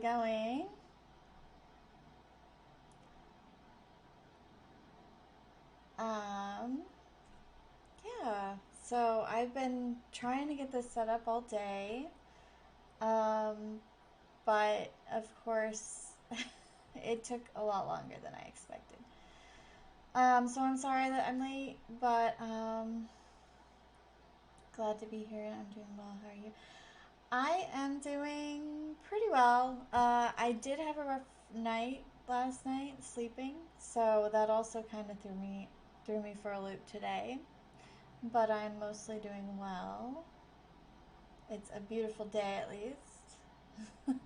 it going? Um, yeah. So I've been trying to get this set up all day. Um, but of course, it took a lot longer than I expected. So I'm sorry that I'm late, but glad to be here and I'm doing well. How are you? I am doing pretty well. I did have a rough night last night sleeping, so that also kind of threw me for a loop today. But I'm mostly doing well. It's a beautiful day at least.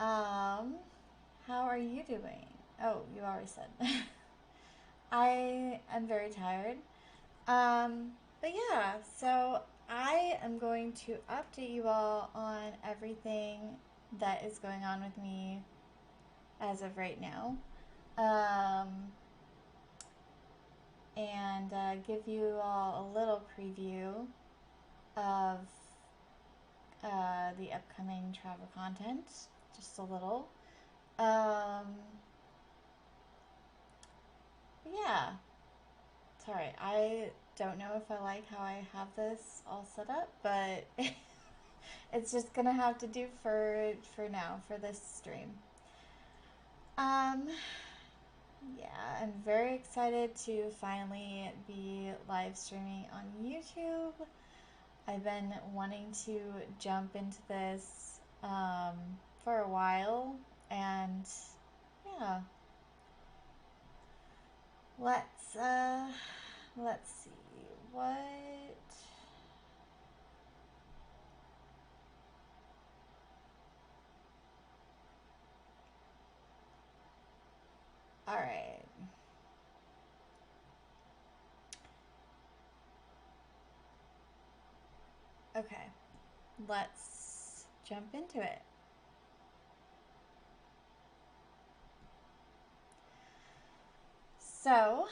um, how are you doing? Oh, you already said. I am very tired. Um, but yeah, so I am going to update you all on everything that is going on with me as of right now. Um, and give you all a little preview of the upcoming travel content. Just a little. Um, yeah, sorry, I don't know if I like how I have this all set up, but it's just gonna have to do for now for this stream. Um, yeah, I'm very excited to finally be live streaming on YouTube. I've been wanting to jump into this for a while, and yeah, let's uh, let's see what. All right. Okay, let's jump into it. So,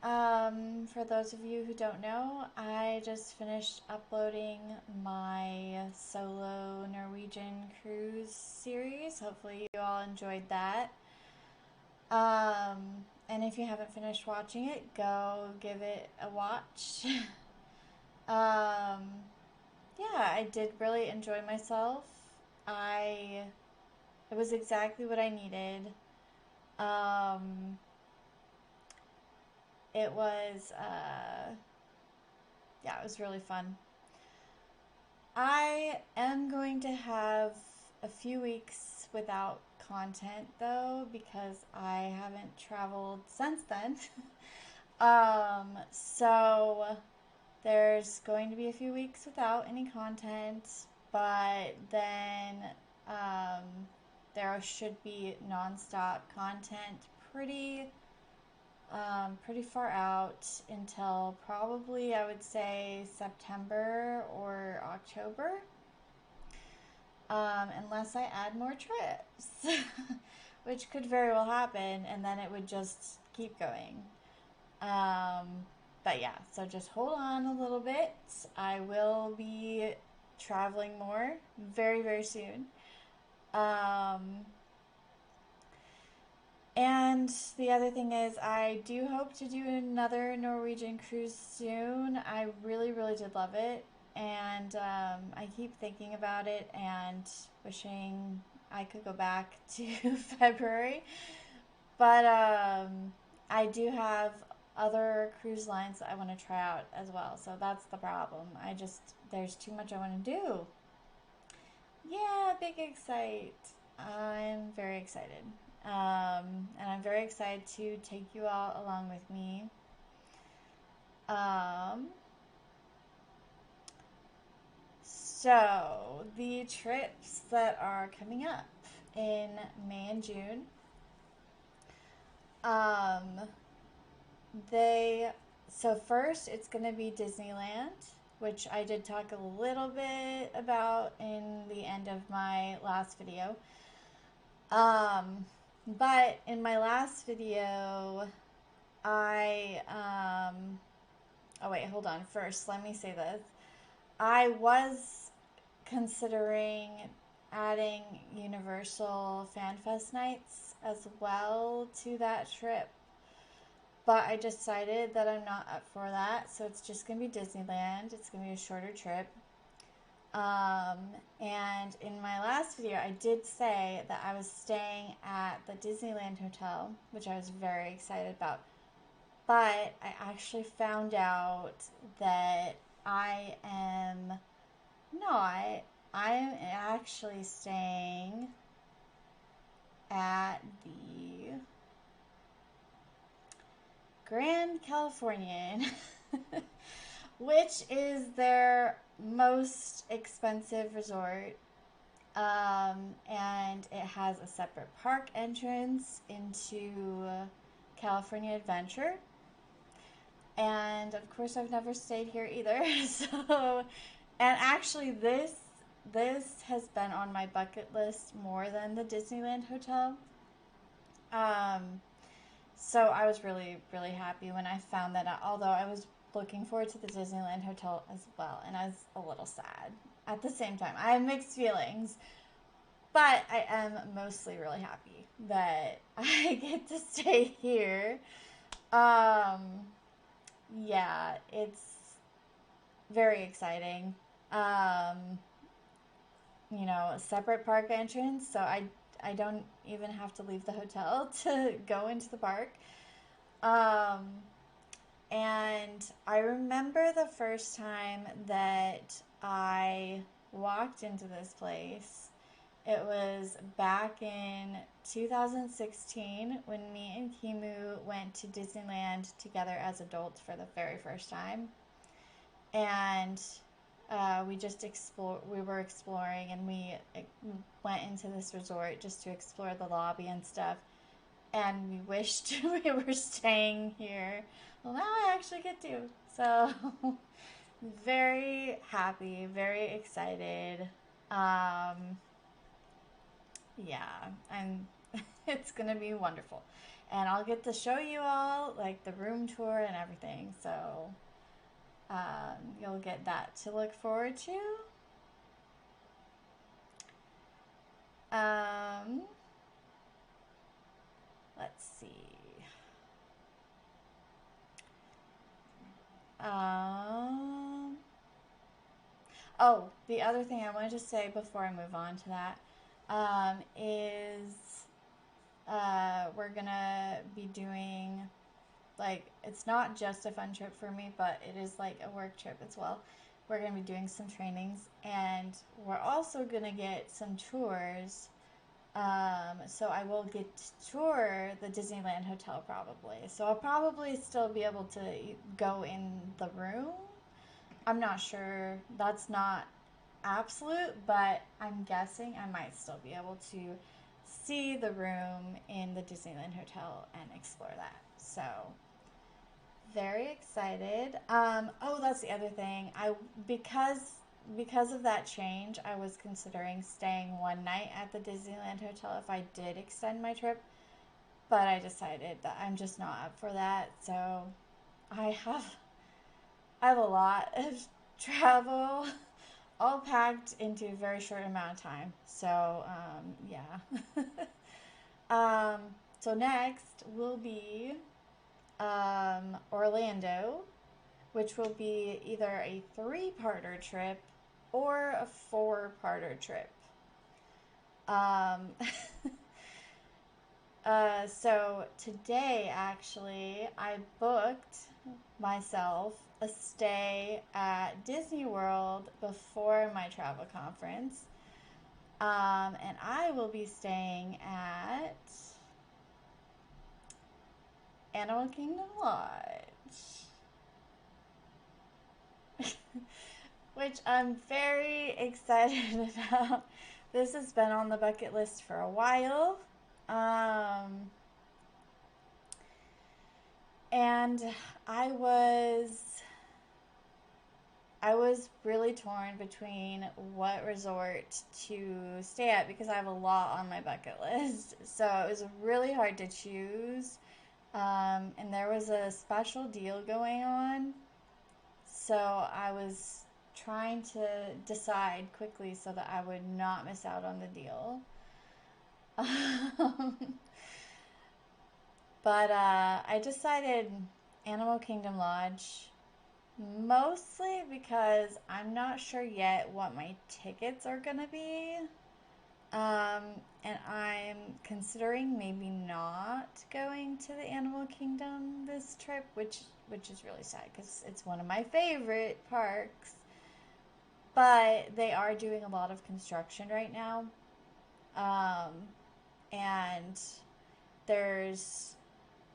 for those of you who don't know, I just finished uploading my solo Norwegian cruise series. Hopefully, you all enjoyed that. And if you haven't finished watching it, go give it a watch. um, yeah, I did really enjoy myself. I It was exactly what I needed. Um, it was yeah, it was really fun. I am going to have a few weeks without content though because I haven't traveled since then. So there's going to be a few weeks without any content, but then um, there should be nonstop content pretty far out until probably I would say September or October, unless I add more trips, which could very well happen, and then it would just keep going. Um, but yeah, so just hold on a little bit. I will be traveling more very, very soon. Um, And the other thing is, I do hope to do another Norwegian cruise soon. I really, really did love it. And I keep thinking about it and wishing I could go back to February. But I do have other cruise lines that I want to try out as well. So that's the problem. There's too much I want to do. Yeah, big excite. I'm very excited. And I'm very excited to take you all along with me. Um, so, the trips that are coming up in May and June, um, they, so first it's going to be Disneyland, which I did talk a little bit about in the end of my last video. Um, but in my last video, I, oh wait, hold on. First, let me say this. I was considering adding Universal Fan Fest nights as well to that trip. But I decided that I'm not up for that, so it's just gonna be Disneyland. It's gonna be a shorter trip. Um, and in my last video, I did say that I was staying at the Disneyland Hotel, which I was very excited about. But I actually found out that I am not. I am actually staying at the Grand Californian, which is their most expensive resort. And it has a separate park entrance into California Adventure. And of course, I've never stayed here either. So, and actually, this has been on my bucket list more than the Disneyland Hotel. Um, so I was really, really happy when I found that out, although I was looking forward to the Disneyland Hotel as well, and I was a little sad at the same time. I have mixed feelings, but I am mostly really happy that I get to stay here. Um, yeah, it's very exciting. Um, a separate park entrance, so I don't even have to leave the hotel to go into the park. Um, and I remember the first time that I walked into this place. It was back in 2016 when me and Kimu went to Disneyland together as adults for the very first time. And we were exploring, and we went into this resort just to explore the lobby and stuff. And we wished we were staying here. Well, now I actually get to. So, very happy, very excited. Um, yeah, and it's gonna be wonderful. And I'll get to show you all like the room tour and everything. So, you'll get that to look forward to. Um, let's see. Um, oh, the other thing I wanted to say before I move on to that is we're gonna be doing, like, it's not just a fun trip for me, but it is like a work trip as well. We're gonna be doing some trainings, and we're also gonna get some tours. So I will get to tour the Disneyland Hotel probably. So I'll probably still be able to go in the room. I'm not sure. That's not absolute, but I'm guessing I might still be able to see the room in the Disneyland Hotel and explore that. So very excited. Oh, that's the other thing. Because of that change, I was considering staying one night at the Disneyland Hotel if I did extend my trip, but I decided that I'm just not up for that. So I have I have a lot of travel all packed into a very short amount of time. So yeah. um, so next will be Orlando, which will be either a three-parter trip or a four-parter trip. Um, so today, actually, I booked myself a stay at Disney World before my travel conference. And I will be staying at Animal Kingdom Lodge, which I'm very excited about. This has been on the bucket list for a while. And I was really torn between what resort to stay at because I have a lot on my bucket list. So it was really hard to choose. And there was a special deal going on. So I was trying to decide quickly so that I would not miss out on the deal. But I decided Animal Kingdom Lodge mostly because I'm not sure yet what my tickets are gonna be. Um, and I'm considering maybe not going to the Animal Kingdom this trip, which is really sad because it's one of my favorite parks. But they are doing a lot of construction right now. Um, and there's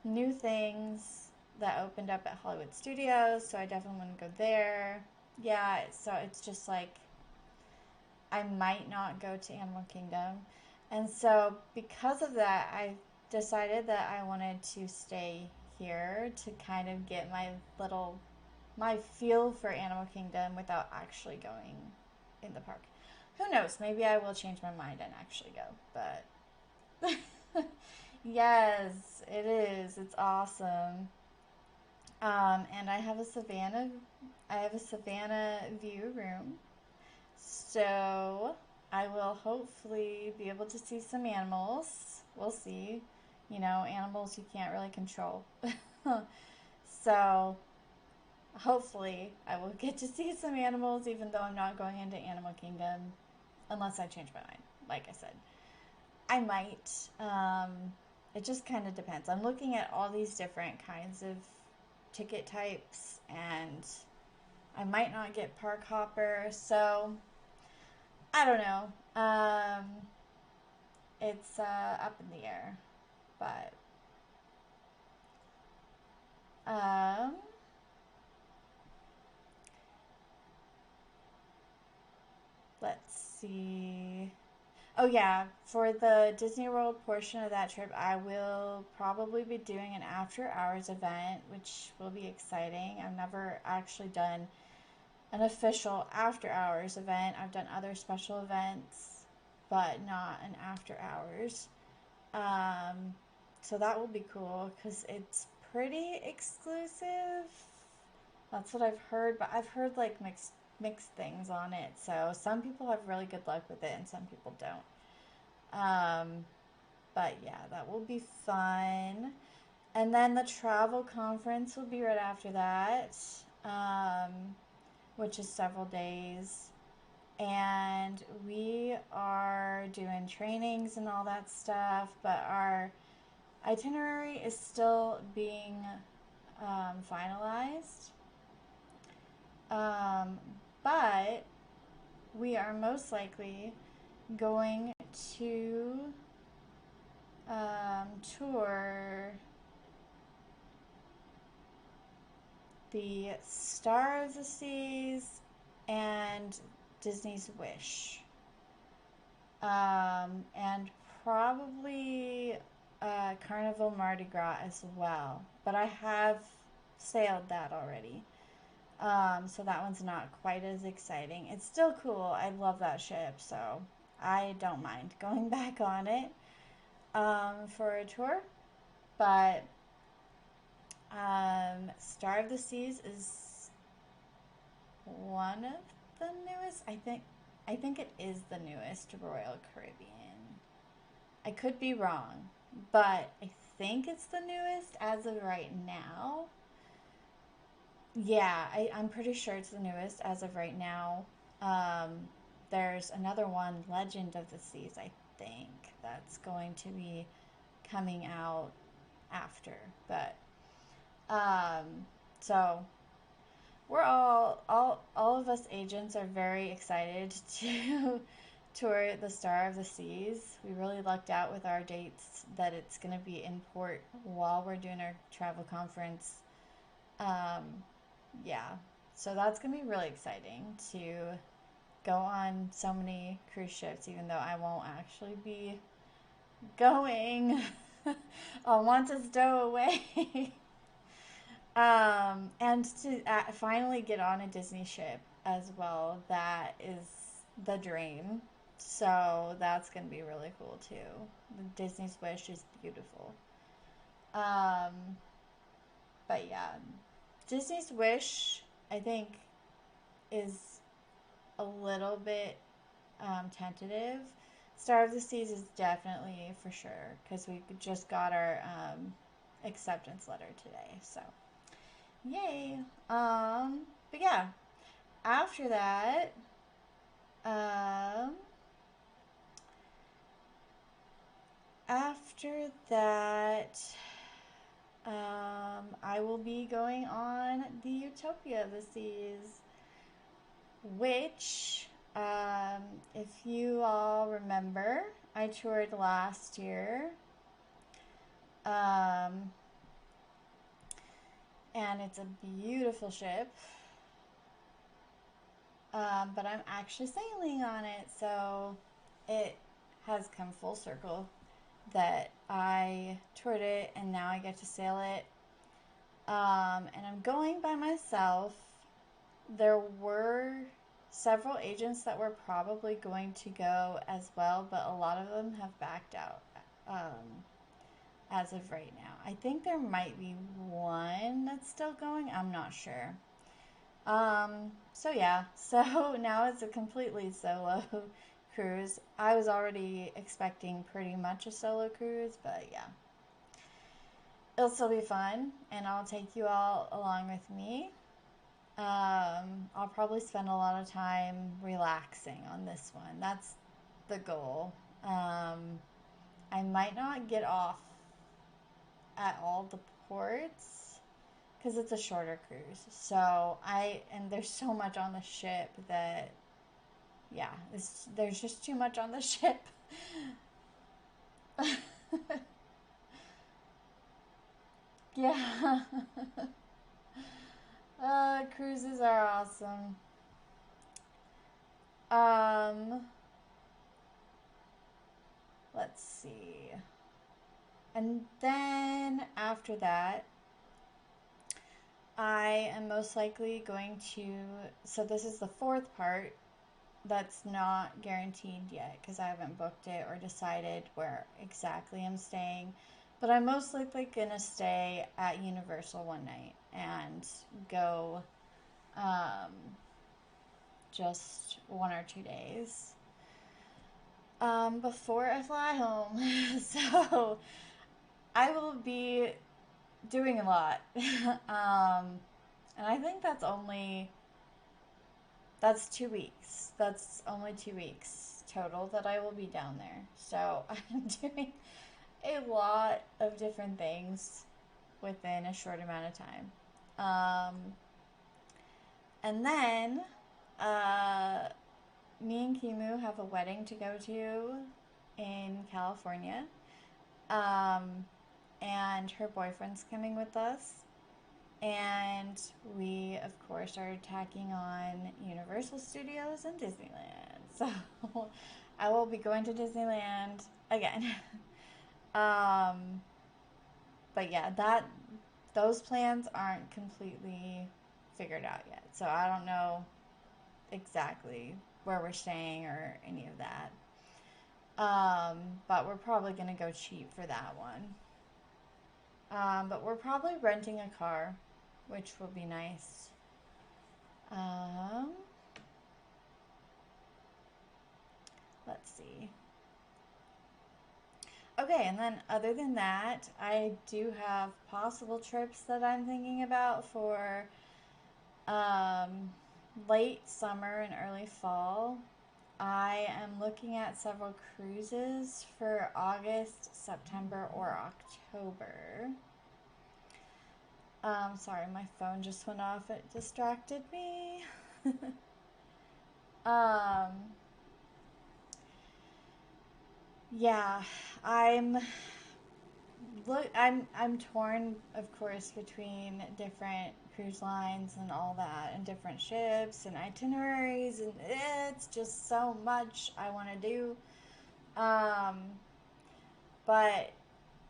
new things that opened up at Hollywood Studios, so I definitely want to go there. Yeah, so it's just like I might not go to Animal Kingdom. And so because of that, I decided that I wanted to stay here to kind of get my feel for Animal Kingdom without actually going in the park. Who knows? Maybe I will change my mind and actually go. But yes, it is. It's awesome. And I have a Savannah view room. So I will hopefully be able to see some animals. We'll see. You know, animals you can't really control. So hopefully I will get to see some animals even though I'm not going into Animal Kingdom unless I change my mind. Like I said, I might. It just kind of depends. I'm looking at all these different kinds of ticket types and I might not get park hopper. So I don't know. It's up in the air, but um, let's see. Oh yeah, for the Disney World portion of that trip, I will probably be doing an after hours event, which will be exciting. I've never actually done an official after hours event. I've done other special events, but not an after hours. Um, so that will be cool because it's pretty exclusive. That's what I've heard, but I've heard like mixed things on it. So some people have really good luck with it, and some people don't. But yeah, that will be fun. And then the travel conference will be right after that, um, which is several days. And we are doing trainings and all that stuff, but our itinerary is still being finalized. Um, but we are most likely going to tour the Star of the Seas and Disney's Wish. And probably Carnival Mardi Gras as well. But I have sailed that already. So that one's not quite as exciting. It's still cool. I love that ship, so I don't mind going back on it for a tour. But Star of the Seas is one of the newest. I think it is the newest Royal Caribbean. I could be wrong, but I think it's the newest as of right now. Yeah, I'm pretty sure it's the newest as of right now. Um, there's another one, Legend of the Seas, I think, that's going to be coming out after. But so we're all of us agents are very excited to tour the Star of the Seas. We really lucked out with our dates that it's going to be in port while we're doing our travel conference. Um, yeah, so that's going to be really exciting to go on so many cruise ships, even though I won't actually be going. I'll want to stow away. And to finally get on a Disney ship as well, that is the dream. So that's going to be really cool too. Disney's Wish is beautiful. Um, but yeah, Disney's Wish, I think, is a little bit tentative. Star of the Seas is definitely for sure because we just got our acceptance letter today. So, yay. But yeah, after that, um, after that, I will be going on the Utopia of the Seas, which, if you all remember, I toured last year. Um, and it's a beautiful ship. But I'm actually sailing on it, so it has come full circle that I toured it and now I get to sail it. And I'm going by myself. There were several agents that were probably going to go as well, but a lot of them have backed out as of right now. I think there might be one that's still going. I'm not sure. So yeah, so now it's a completely solo cruise. I was already expecting pretty much a solo cruise, but yeah. It'll still be fun, and I'll take you all along with me. I'll probably spend a lot of time relaxing on this one. That's the goal. I might not get off at all the ports because it's a shorter cruise. And there's so much on the ship that, yeah, there's just too much on the ship. Yeah. Cruises are awesome. Um, let's see. And then after that, I am most likely going to. So, this is the fourth part that's not guaranteed yet because I haven't booked it or decided where exactly I'm staying. But I'm most likely going to stay at Universal one night and go um, just 1 or 2 days before I fly home. So I will be doing a lot. And I think that's 2 weeks. That's only 2 weeks total that I will be down there. So I'm doing a lot of different things within a short amount of time. Um, and then uh, me and Kimu have a wedding to go to in California. Um, and her boyfriend's coming with us. And we, of course, are tacking on Universal Studios and Disneyland. So I will be going to Disneyland again. um, but yeah, those plans aren't completely figured out yet. So I don't know exactly where we're staying or any of that. But we're probably going to go cheap for that one. But we're probably renting a car, which will be nice. Um, let's see. Okay, and then other than that, I do have possible trips that I'm thinking about for um, late summer and early fall. I am looking at several cruises for August, September, or October. Sorry, my phone just went off. It distracted me. um, yeah, I'm I'm torn, of course, between different cruise lines and all that, and different ships and itineraries, and it's just so much I want to do. Um, but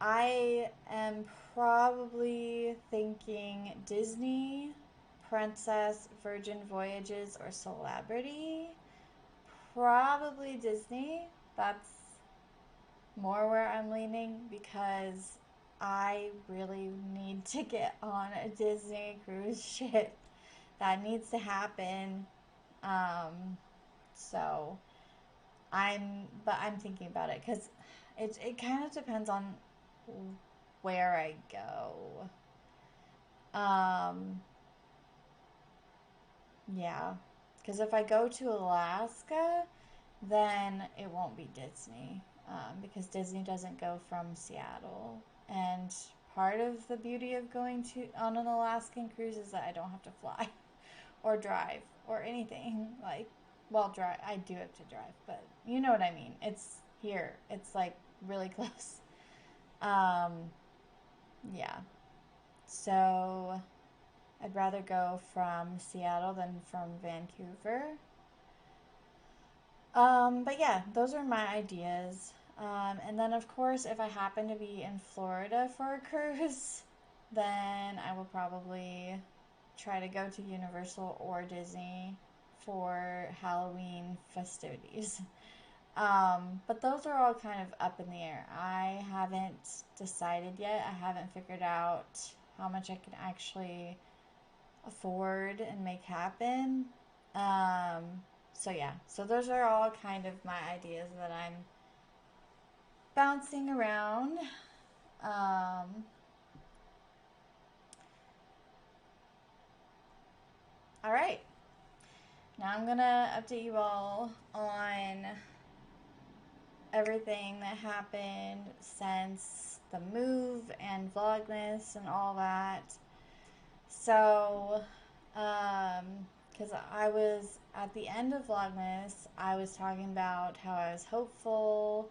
I am probably thinking Disney, Princess, Virgin Voyages, or Celebrity. Probably Disney. That's more where I'm leaning because I really need to get on a Disney cruise ship. That needs to happen. Um, So I'm thinking about it because it kind of depends on where I go. Um, yeah, because if I go to Alaska, then it won't be Disney, because Disney doesn't go from Seattle. And part of the beauty of going to on an Alaskan cruise is that I don't have to fly or drive or anything. Like, well, drive, I do have to drive, but you know what I mean. It's here. It's like really close. Um, yeah. So I'd rather go from Seattle than from Vancouver. But yeah, those are my ideas. And then, of course, if I happen to be in Florida for a cruise, then I will probably try to go to Universal or Disney for Halloween festivities. But those are all kind of up in the air. I haven't decided yet. I haven't figured out how much I can actually afford and make happen. Um, so yeah, so those are all kind of my ideas that I'm bouncing around. Um, all right, now I'm gonna update you all on everything that happened since the move and Vlogmas and all that. So, because I was at the end of Vlogmas, I was talking about how I was hopeful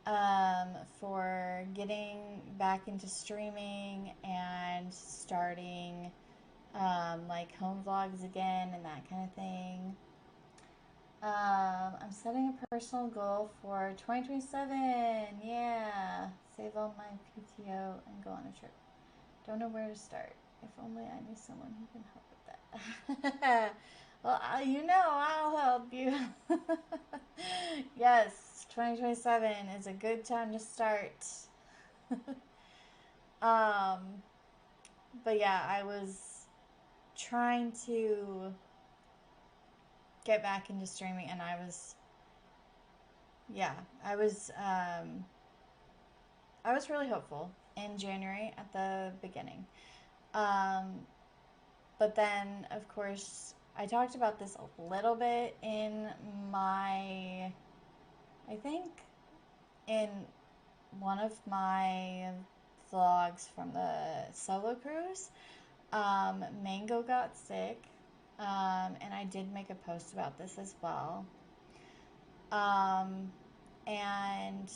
um, for getting back into streaming and starting like home vlogs again and that kind of thing. I'm setting a personal goal for 2027. Yeah, save all my PTO and go on a trip. Don't know where to start. If only I knew someone who can help with that. Well, you know, I'll help you. Yes, 2027 is a good time to start. um, but yeah, I was trying to get back into streaming, and yeah, I was really hopeful in January at the beginning. Um, but then, of course, I talked about this a little bit in my, I think, in one of my vlogs from the solo cruise. Mango got sick, and I did make a post about this as well. Um, and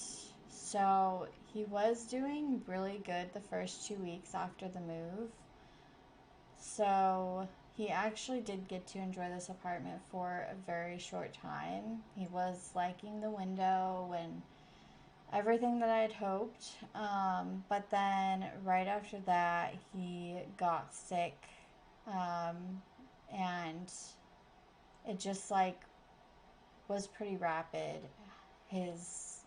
so he was doing really good the first 2 weeks after the move. So he actually did get to enjoy this apartment for a very short time. He was liking the window and everything that I had hoped. But then right after that, he got sick. And it just like was pretty rapid. His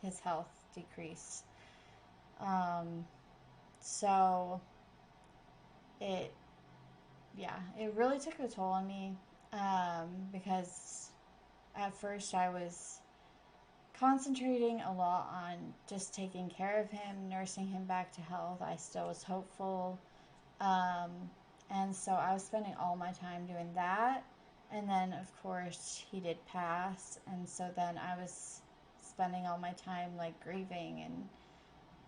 his health decrease. Um, so it it really took a toll on me, because at first I was concentrating a lot on just taking care of him, nursing him back to health. I still was hopeful. Um, and so I was spending all my time doing that. And then, of course, he did pass. And so then I was spending all my time like grieving and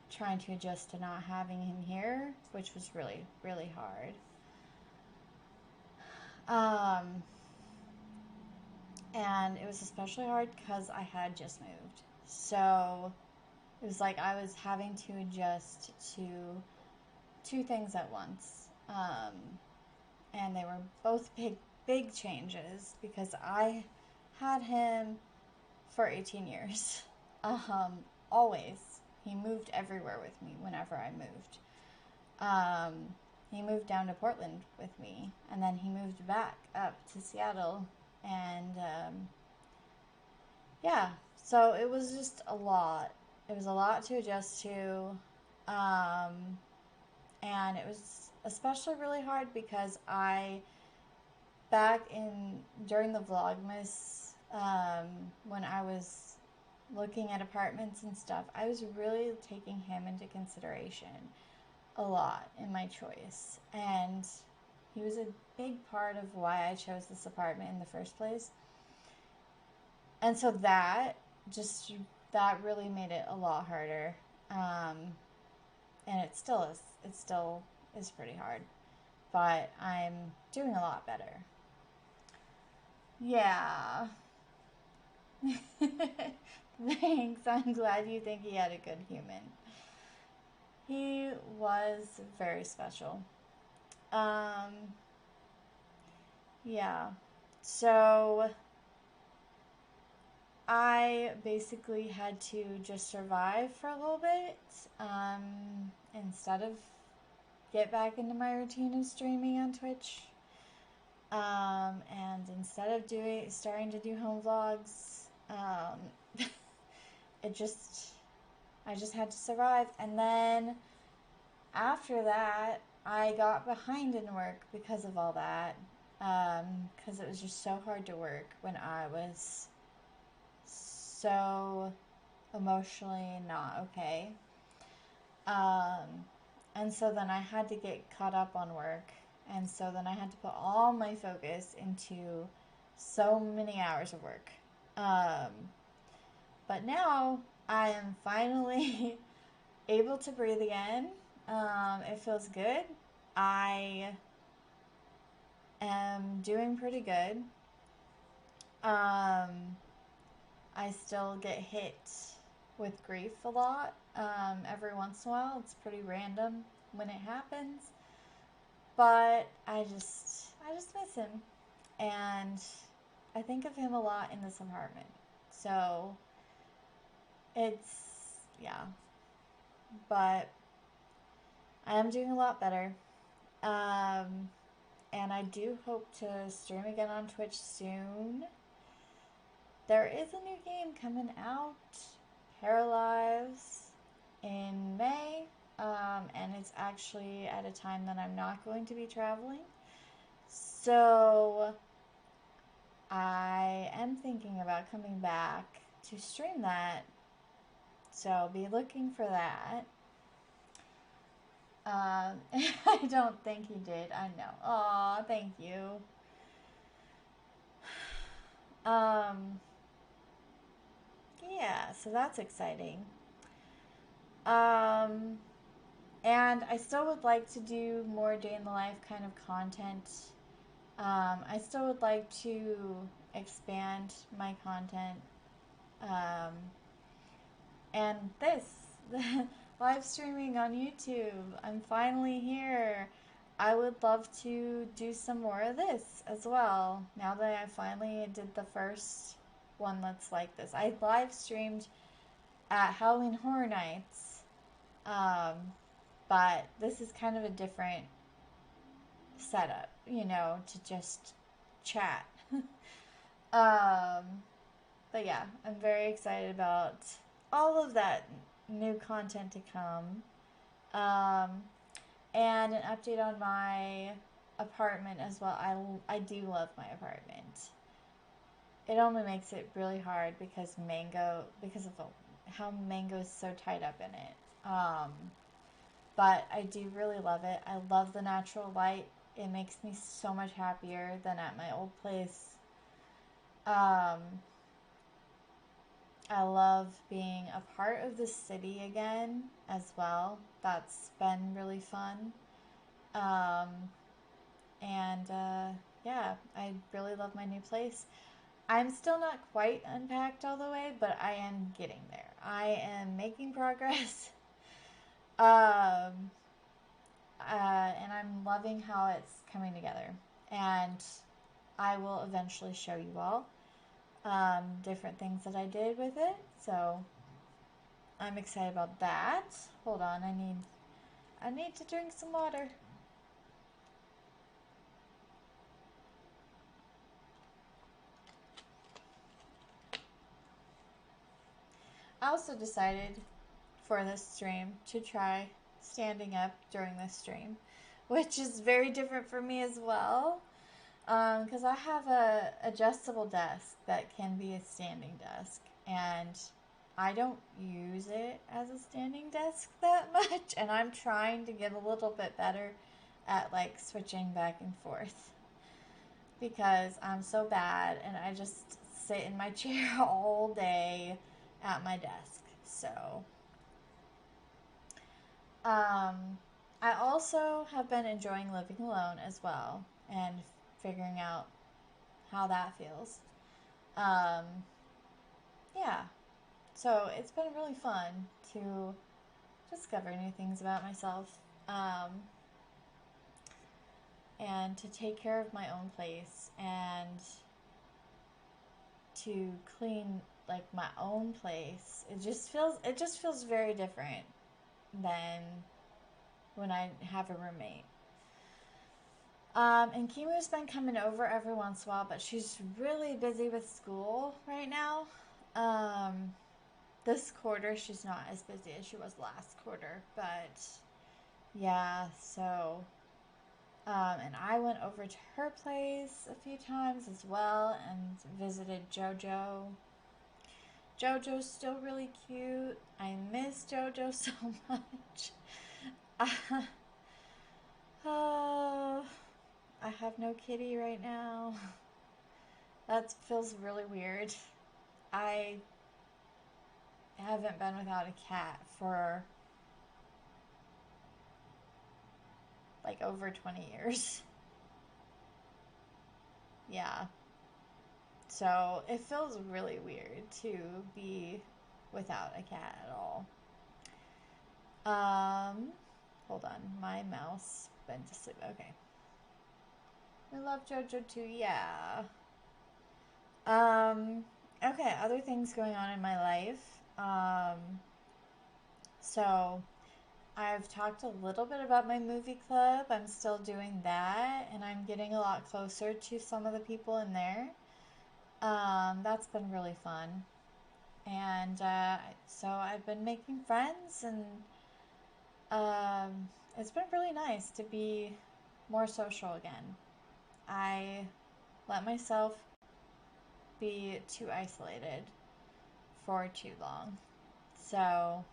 trying to adjust to not having him here, which was really, really hard. Um, and it was especially hard because I had just moved. So it was like I was having to adjust to two things at once. And they were both big, big changes because I had him for 18 years. Always. He moved everywhere with me whenever I moved. He moved down to Portland with me, and then he moved back up to Seattle. And yeah, so it was just a lot. It was a lot to adjust to. And it was especially really hard because I back during the Vlogmas, when I was looking at apartments and stuff, I was really taking him into consideration a lot in my choice. And he was a big part of why I chose this apartment in the first place. And so that really made it a lot harder. And it still is. It still is pretty hard. But I'm doing a lot better. Yeah. Thanks. I'm glad you think he had a good human. He was very special. Um, yeah. So I basically had to just survive for a little bit, instead of get back into my routine of streaming on Twitch. And instead of starting to do home vlogs, it just, I just had to survive. And then after that, I got behind in work because of all that. Because it was just so hard to work when I was so emotionally not okay. And so then I had to get caught up on work. And so then I had to put all my focus into so many hours of work. But now I am finally able to breathe again. It feels good. I am doing pretty good. I still get hit with grief a lot. Every once in a while, it's pretty random when it happens. But I just miss him. And I think of him a lot in this apartment. So yeah. But I am doing a lot better. And I do hope to stream again on Twitch soon. There is a new game coming out, Paralives, in May. And it's actually at a time that I'm not going to be traveling. So I am thinking about coming back to stream that. So be looking for that. I don't think he did. I know. Aw, thank you. Yeah, so that's exciting. And I still would like to do more day in the life kind of content. I still would like to expand my content. And this, live streaming on YouTube. I'm finally here. I would love to do some more of this as well. Now that I finally did the first one that's like this. I live streamed at Halloween Horror Nights. But this is kind of a different setup, to just chat. But yeah, I'm very excited about all of that new content to come. And an update on my apartment as well. I do love my apartment. It only makes it really hard because of how Mango is so tied up in it. But I do really love it. I love the natural light. It makes me so much happier than at my old place. I love being a part of the city again as well. That's been really fun. Yeah, I really love my new place. I'm still not quite unpacked all the way, but I am getting there. I am making progress. And I'm loving how it's coming together. And I will eventually show you all different things that I did with it. So I'm excited about that. Hold on, I need to drink some water. I also decided for this stream to try standing up during this stream, which is very different for me as well. Because I have a adjustable desk that can be a standing desk, and I don't use it as a standing desk that much, and I'm trying to get a little bit better at like switching back and forth because I'm so bad and I just sit in my chair all day at my desk. So, um, I also have been enjoying living alone as well and figuring out how that feels. Um, yeah, so it's been really fun to discover new things about myself, um, and to take care of my own place and to clean like my own place. It just feels very different than when I have a roommate. And Kimu's been coming over every once in a while, but she's really busy with school right now. Um, this quarter, she's not as busy as she was last quarter, but yeah, so. And I went over to her place a few times as well and visited JoJo. JoJo's still really cute. I miss JoJo so much. Uh, I have no kitty right now. That feels really weird. I haven't been without a cat for like over 20 years. Yeah. So it feels really weird to be without a cat at all. Um, Hold on. My mouse went to sleep. Okay. We love JoJo too. Yeah. Okay, other things going on in my life. So I've talked a little bit about my movie club. I'm still doing that, and I'm getting a lot closer to some of the people in there. That's been really fun. And so I've been making friends, and it's been really nice to be more social again. I let myself be too isolated for too long. So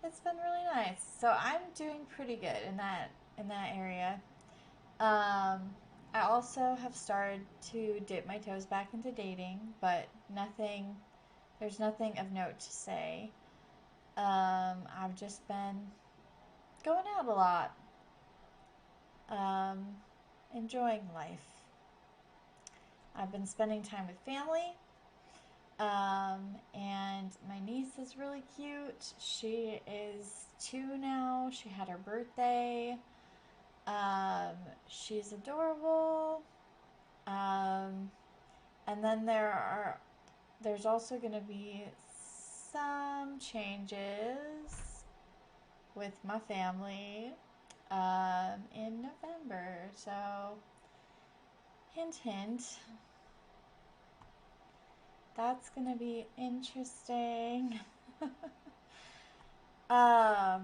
it's been really nice. So I'm doing pretty good in that area. Um, I also have started to dip my toes back into dating, but there's nothing of note to say. I've just been going out a lot, um, enjoying life. I've been spending time with family, and my niece is really cute. She is 2 now. She had her birthday. Um, she's adorable. Um, and then there's also going to be some changes with my family in November. So, hint, hint. That's going to be interesting. um,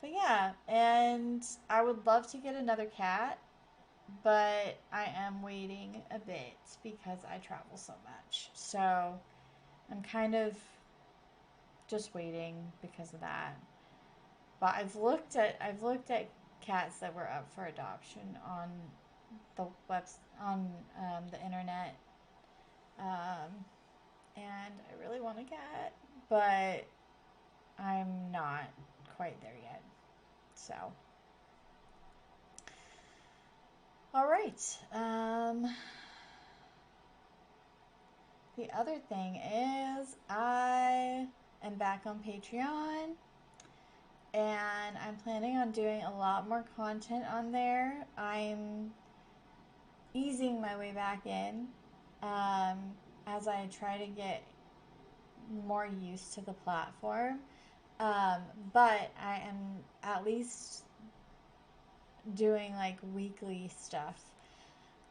but yeah, and I would love to get another cat, but I am waiting a bit because I travel so much. So I'm kind of just waiting because of that. But I've looked at cats that were up for adoption on the the internet, um, and I really want a cat, but I'm not quite there yet. So, all right. The other thing is I am back on Patreon, and I'm planning on doing a lot more content on there. I'm easing my way back in, um, as I try to get more used to the platform. Um, but I am at least doing like weekly stuff.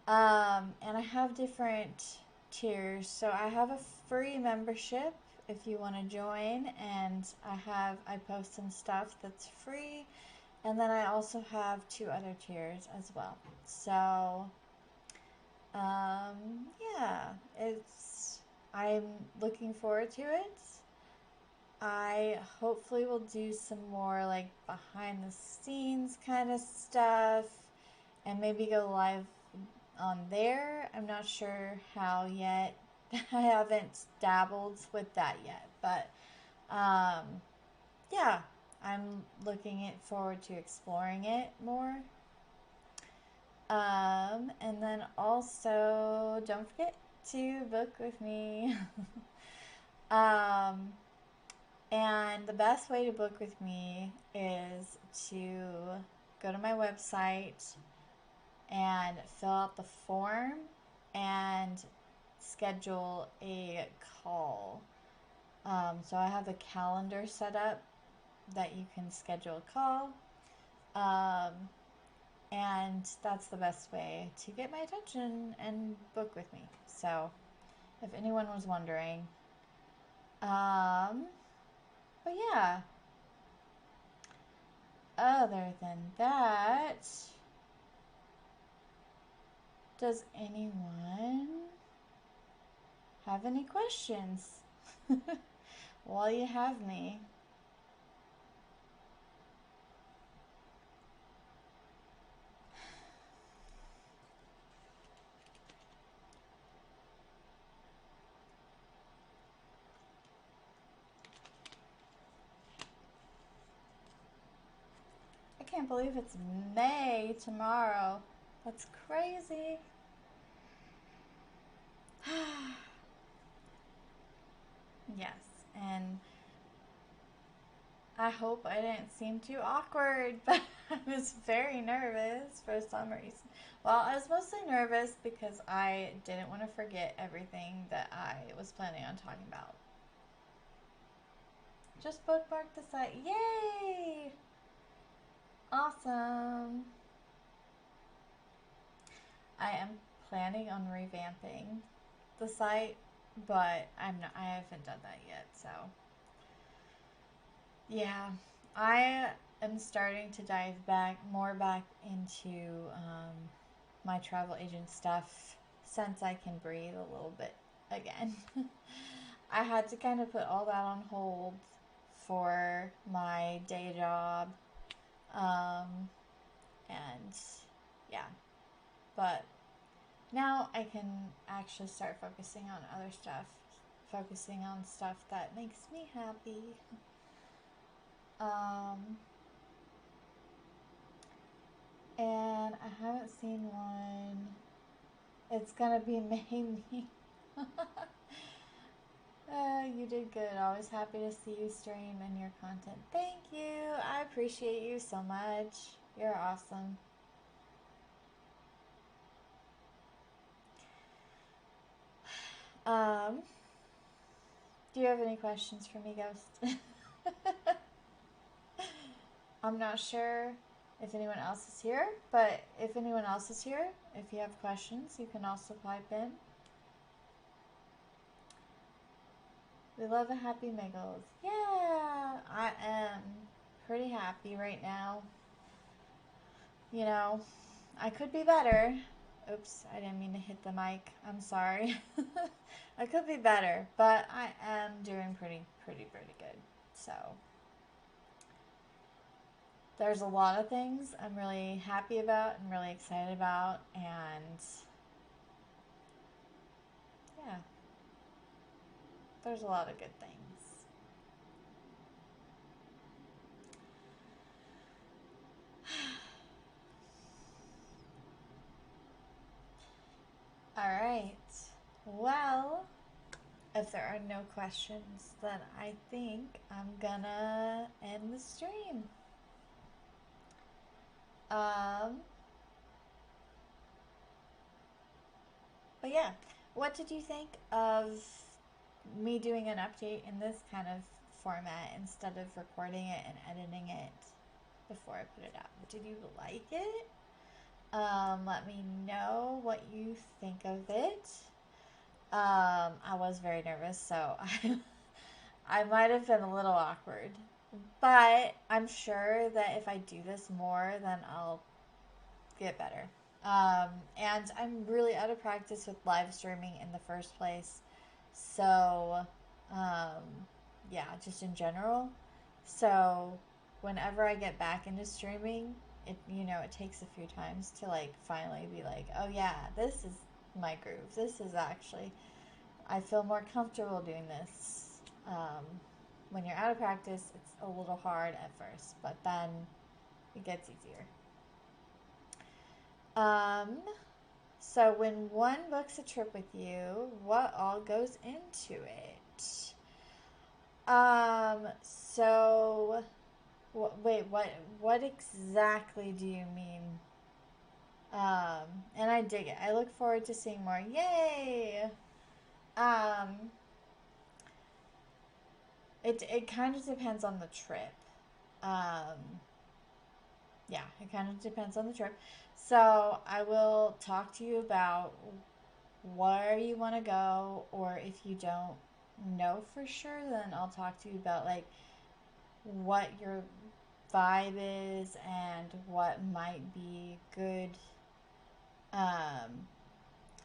And I have different tiers. So I have a free membership if you want to join, and I post some stuff that's free. And then I also have 2 other tiers as well. So, yeah, I'm looking forward to it. I hopefully will do some more like behind the scenes kind of stuff and maybe go live on there. I'm not sure how yet. I haven't dabbled with that yet, but um, yeah, I'm looking forward to exploring it more. And then also, don't forget to book with me. um, and the best way to book with me is to go to my website and fill out the form and schedule a call. So I have the calendar set up that you can schedule a call. Um, and that's the best way to get my attention and book with me. So if anyone was wondering. But yeah, other than that, does anyone have any questions while you have me? I can't believe it's May tomorrow. That's crazy. Yes, and I hope I didn't seem too awkward, but I was very nervous for some reason. Well, I was mostly nervous because I didn't want to forget everything that I was planning on talking about. Just bookmark the site. Yay! Awesome. I am planning on revamping the site, but I haven't done that yet, so yeah, I am starting to dive more back into my travel agent stuff since I can breathe a little bit again. I had to kind of put all that on hold for my day job, um, and yeah, but now I can actually start focusing on other stuff, focusing on stuff that makes me happy. Um, and I haven't seen one. It's gonna be Mamie. You did good. Always happy to see you stream and your content. Thank you. I appreciate you so much. You're awesome. Um, do you have any questions for me, Ghost? I'm not sure if anyone else is here, but if anyone else is here, if you have questions, you can also pipe in. We love a happy Miggles. Yeah, I am pretty happy right now. You know, I could be better. Oops, I didn't mean to hit the mic. I'm sorry. I could be better, but I am doing pretty good. So, there's a lot of things I'm really happy about and really excited about, and yeah, there's a lot of good things. All right. Well, if there are no questions, then I think I'm gonna end the stream. Um, but yeah, what did you think of me doing an update in this kind of format instead of recording it and editing it before I put it out? Did you like it? Let me know what you think of it. I was very nervous, so I might have been a little awkward. But I'm sure that if I do this more, then I'll get better. And I'm really out of practice with live streaming in the first place. So, um, yeah, just in general. So, whenever I get back into streaming, it takes a few times to like finally be like, oh yeah, this is my groove. This is actually, I feel more comfortable doing this. When you're out of practice, it's a little hard at first, but then it gets easier. Um, so when one books a trip with you, what all goes into it? So wait, what exactly do you mean? And I dig it. I look forward to seeing more. Yay! Um, it kind of depends on the trip. Um, yeah, it kind of depends on the trip. So I will talk to you about where you want to go, or if you don't know for sure, then I'll talk to you about like what your vibe is and um,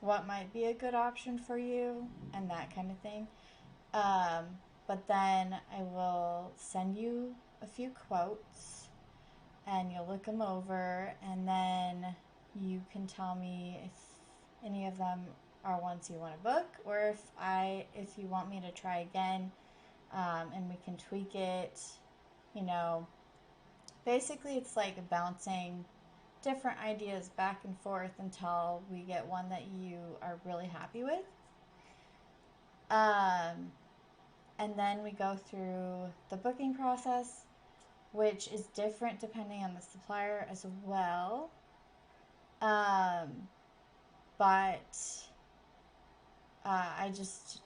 what might be a good option for you and that kind of thing. Um, but then I will send you a few quotes and you'll look them over, and then you can tell me if any of them are ones you want to book, or if you want me to try again, and we can tweak it. You know, basically, it's like bouncing different ideas back and forth until we get one that you are really happy with. Um, and then we go through the booking process, which is different depending on the supplier as well. Um, but I just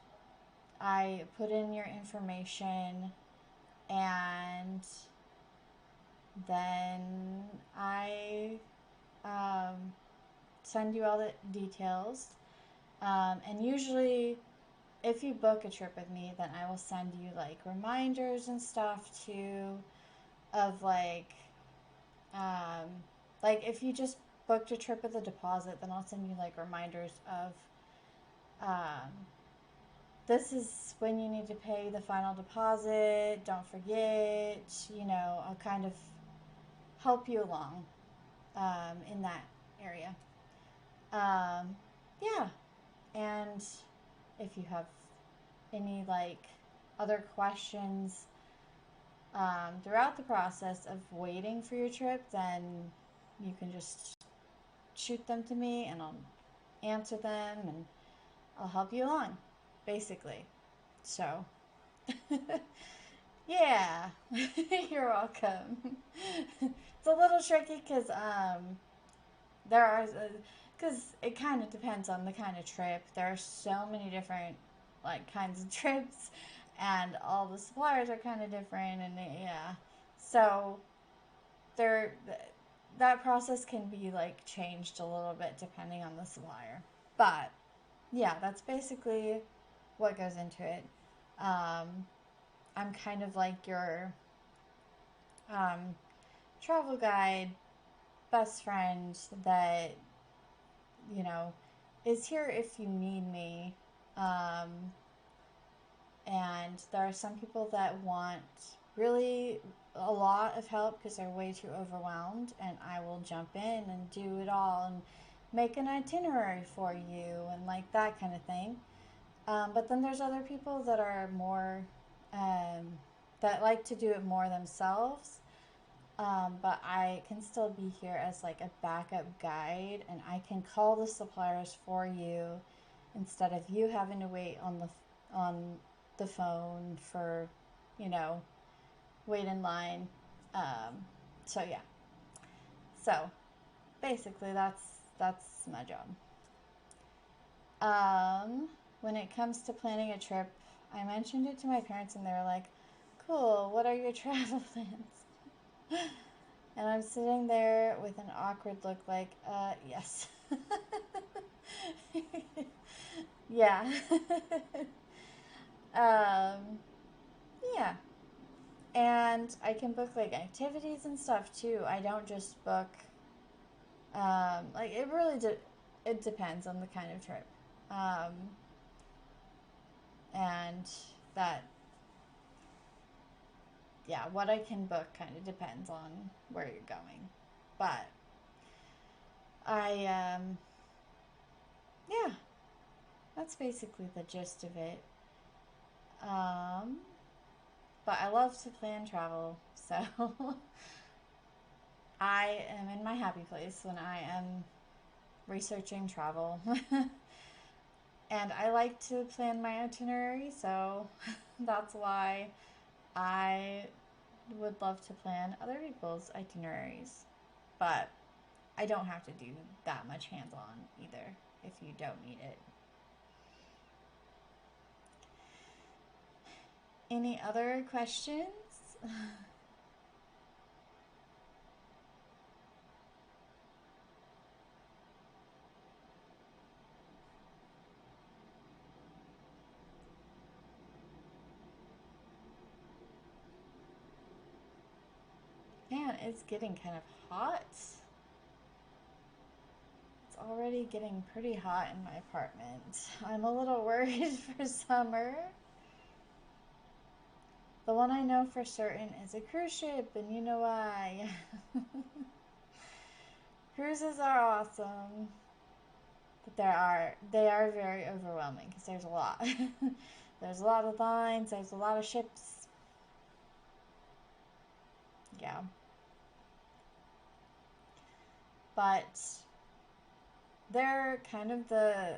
I put in your information, and then I send you all the details. And usually, if you book a trip with me, then I will send you like reminders and stuff too, of um, like if you just booked a trip with a deposit, then I'll send you like reminders of um, this is when you need to pay the final deposit. Don't forget. I'll kind of help you along in that area. Um, yeah, and if you have any like other questions throughout the process of waiting for your trip, then you can just shoot them to me and I'll answer them and I'll help you along, basically. So, yeah, you're welcome. It's a little tricky because it kind of depends on the kind of trip. There are so many different like kinds of trips, and all the suppliers are kind of different, and yeah, so there that process can be like changed a little bit depending on the supplier. But yeah, that's basically what goes into it. Um, I'm kind of like your um, travel guide best friend that you know is here if you need me. Um, and there are some people that want really a lot of help because they're way too overwhelmed, and I will jump in and do it all and make an itinerary for you and like that kind of thing. But then there's other people that are more um, that like to do it more themselves. But I can still be here as like a backup guide, and I can call the suppliers for you instead of you having to wait on the phone for, you know, wait in line. Um, so yeah. So basically, that's my job. When it comes to planning a trip, I mentioned it to my parents, and they were like, "Cool. What are your travel plans?" And I'm sitting there with an awkward look, like, yes. Yeah. um, yeah. And I can book like activities and stuff too. I don't just book like it really it depends on the kind of trip. Um, and that yeah, what I can book kind of depends on where you're going. But I yeah, that's basically the gist of it. Um, but I love to plan travel, so I am in my happy place when I am researching travel. And I like to plan my itinerary, so that's why I would love to plan other people's itineraries. But I don't have to do that much hands on either if you don't need it. Any other questions? Man, it's getting kind of hot. It's already getting pretty hot in my apartment. I'm a little worried for summer. The one I know for certain is a cruise ship, and you know why. Cruises are awesome, but they are very overwhelming because there's a lot. There's a lot of lines, there's a lot of ships. Yeah. But they're kind of the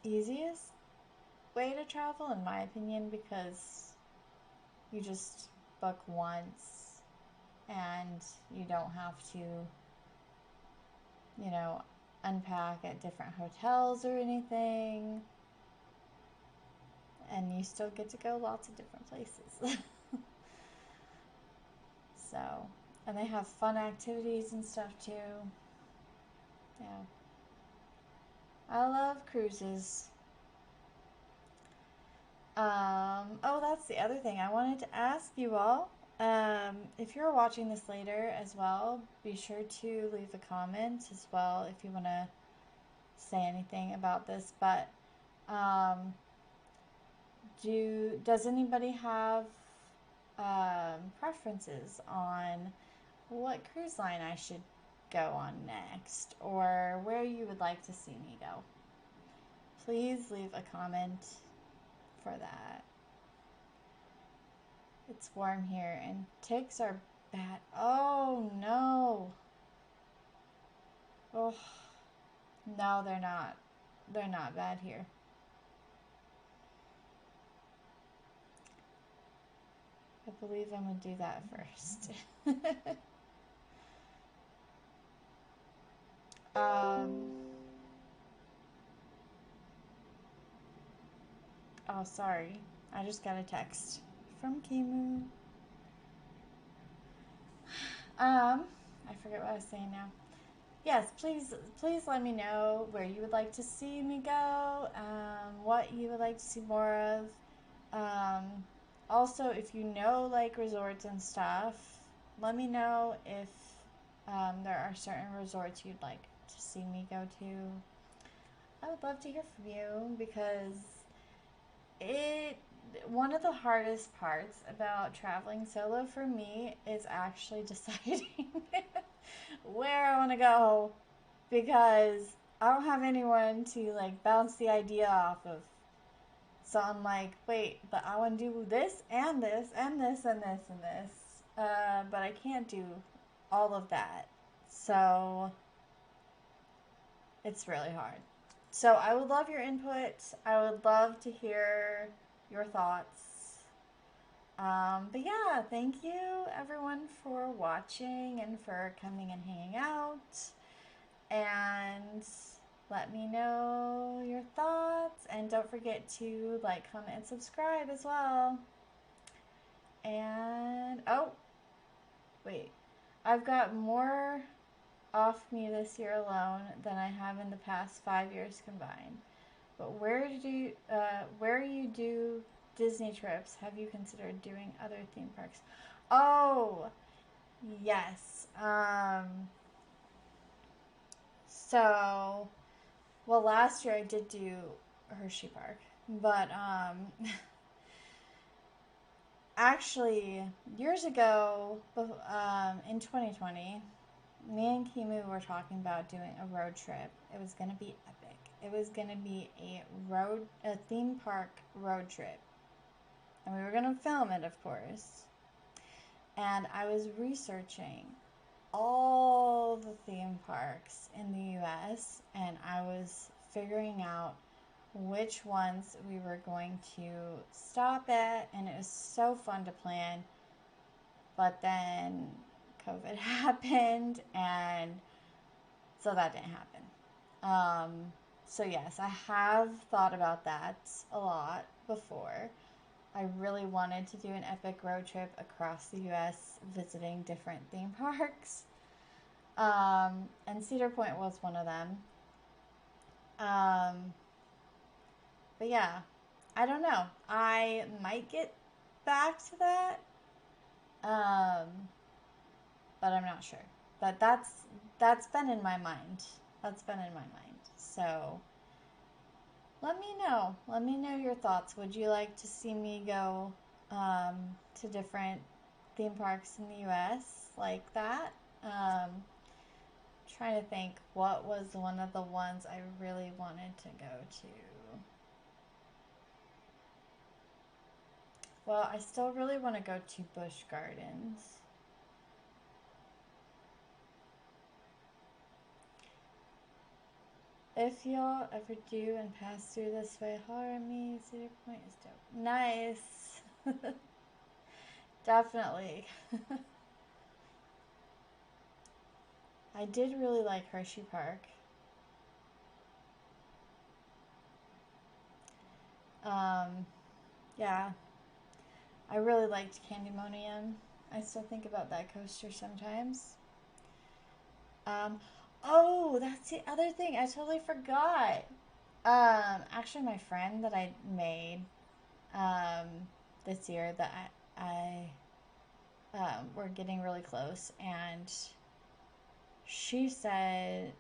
easiest way to travel, in my opinion, because you just book once and you don't have to, you know, unpack at different hotels or anything. And you still get to go lots of different places. So, and they have fun activities and stuff too. Yeah. I love cruises. Oh, that's the other thing I wanted to ask you all. If you're watching this later as well, be sure to leave a comment as well if you want to say anything about this. But um, does anybody have preferences on what cruise line I should go on next or where you would like to see me go? Please leave a comment for that. It's warm here and ticks are bad. Oh no. Oh no, they're not. They're not bad here. I believe I'm gonna do that first. um. Oh, sorry. I just got a text from Kimu. I forget what I was saying now. Yes, please let me know where you would like to see me go, what you would like to see more of. Um, Also, if you know like resorts and stuff, let me know if there are certain resorts you'd like to see me go to. I would love to hear from you because it one of the hardest parts about traveling solo for me is actually deciding where I want to go because I don't have anyone to like bounce the idea off of. So I'm like, wait, but I want to do this and this and this and this and this. But I can't do all of that. So it's really hard. So I would love your input. I would love to hear your thoughts. But yeah, thank you everyone for watching and for coming and hanging out. And let me know your thoughts. And don't forget to like, comment, and subscribe as well. And oh, wait. I've got more off me this year alone than I have in the past 5 years combined. But where you do Disney trips, have you considered doing other theme parks? Oh, yes. So, well, last year I did do Hershey Park, but actually, years ago, in 2020, me and Kimu were talking about doing a road trip. It was gonna be epic. It was gonna be a theme park road trip, and we were gonna film it, of course. And I was researching all the theme parks in the US, and I was figuring out which ones we were going to stop at, and it was so fun to plan. But then COVID happened, and so that didn't happen. So, yes, I have thought about that a lot before. I really wanted to do an epic road trip across the US visiting different theme parks. And Cedar Point was one of them. Um, but yeah, I don't know. I might get back to that, um, but I'm not sure. But that's been in my mind. That's been in my mind. So let me know. Let me know your thoughts. Would you like to see me go to different theme parks in the U.S. like that? Trying to think what was one of the ones I really wanted to go to. Well, I still really want to go to Busch Gardens. If y'all ever do and pass through this way, holler at me. Cedar Point is dope. Nice. Definitely. I did really like Hershey Park. Um, yeah, I really liked Candymonium. I still think about that coaster sometimes. Um, oh, that's the other thing. I totally forgot. Actually, my friend that I made um, this year that we're getting really close, and she said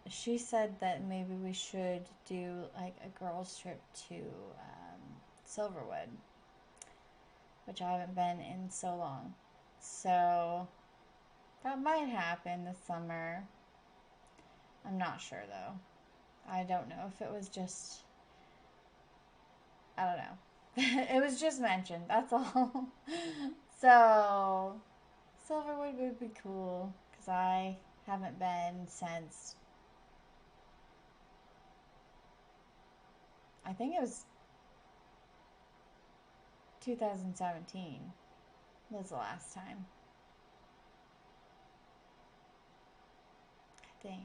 that maybe we should do like a girls trip to Silverwood, which I haven't been in so long. So that might happen this summer. I'm not sure though. I don't know if it was just, I don't know. It was just mentioned, that's all. So Silverwood would be cool because I haven't been since, I think it was 2017 was the last time, I think.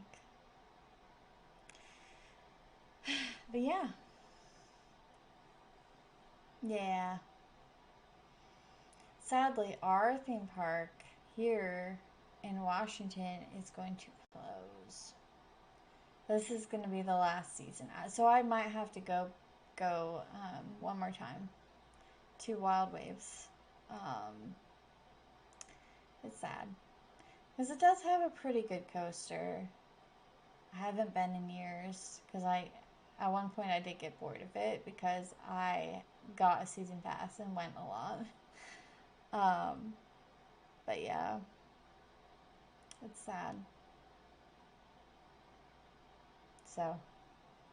But yeah, yeah. Sadly, our theme park here in Washington is going to close. This is going to be the last season, so I might have to go one more time to Wild Waves. Um, it's sad because it does have a pretty good coaster. I haven't been in years because I at one point I did get bored of it because I got a season pass and went a lot. Um, but yeah, it's sad. So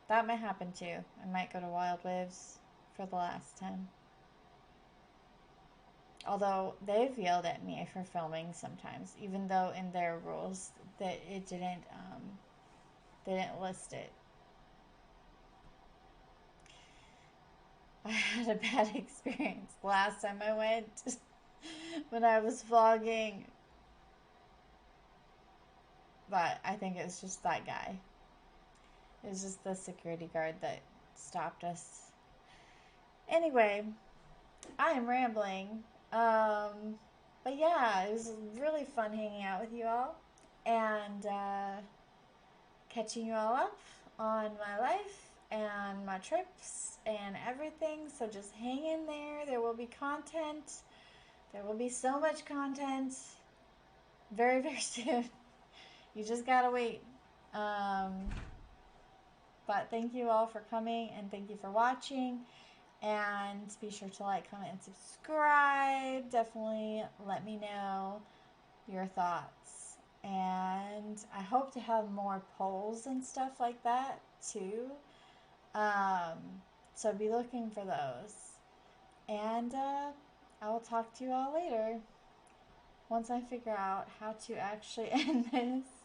that might happen too. I might go to Wild Waves for the last time. Although they've yelled at me for filming sometimes, even though in their rules that it didn't they didn't list it. I had a bad experience last time I went when I was vlogging, but I think it's just that guy. It was just the security guard that stopped us. Anyway, I am rambling. But yeah, it was really fun hanging out with you all and catching you all up on my life. and my trips and everything. So just hang in there. There will be content. There will be so much content very, very soon. You just gotta wait. Um, but thank you all for coming and thank you for watching. And be sure to like, comment, and subscribe. Definitely let me know your thoughts. And I hope to have more polls and stuff like that too. Um, so be looking for those. And I will talk to you all later once I figure out how to actually end this.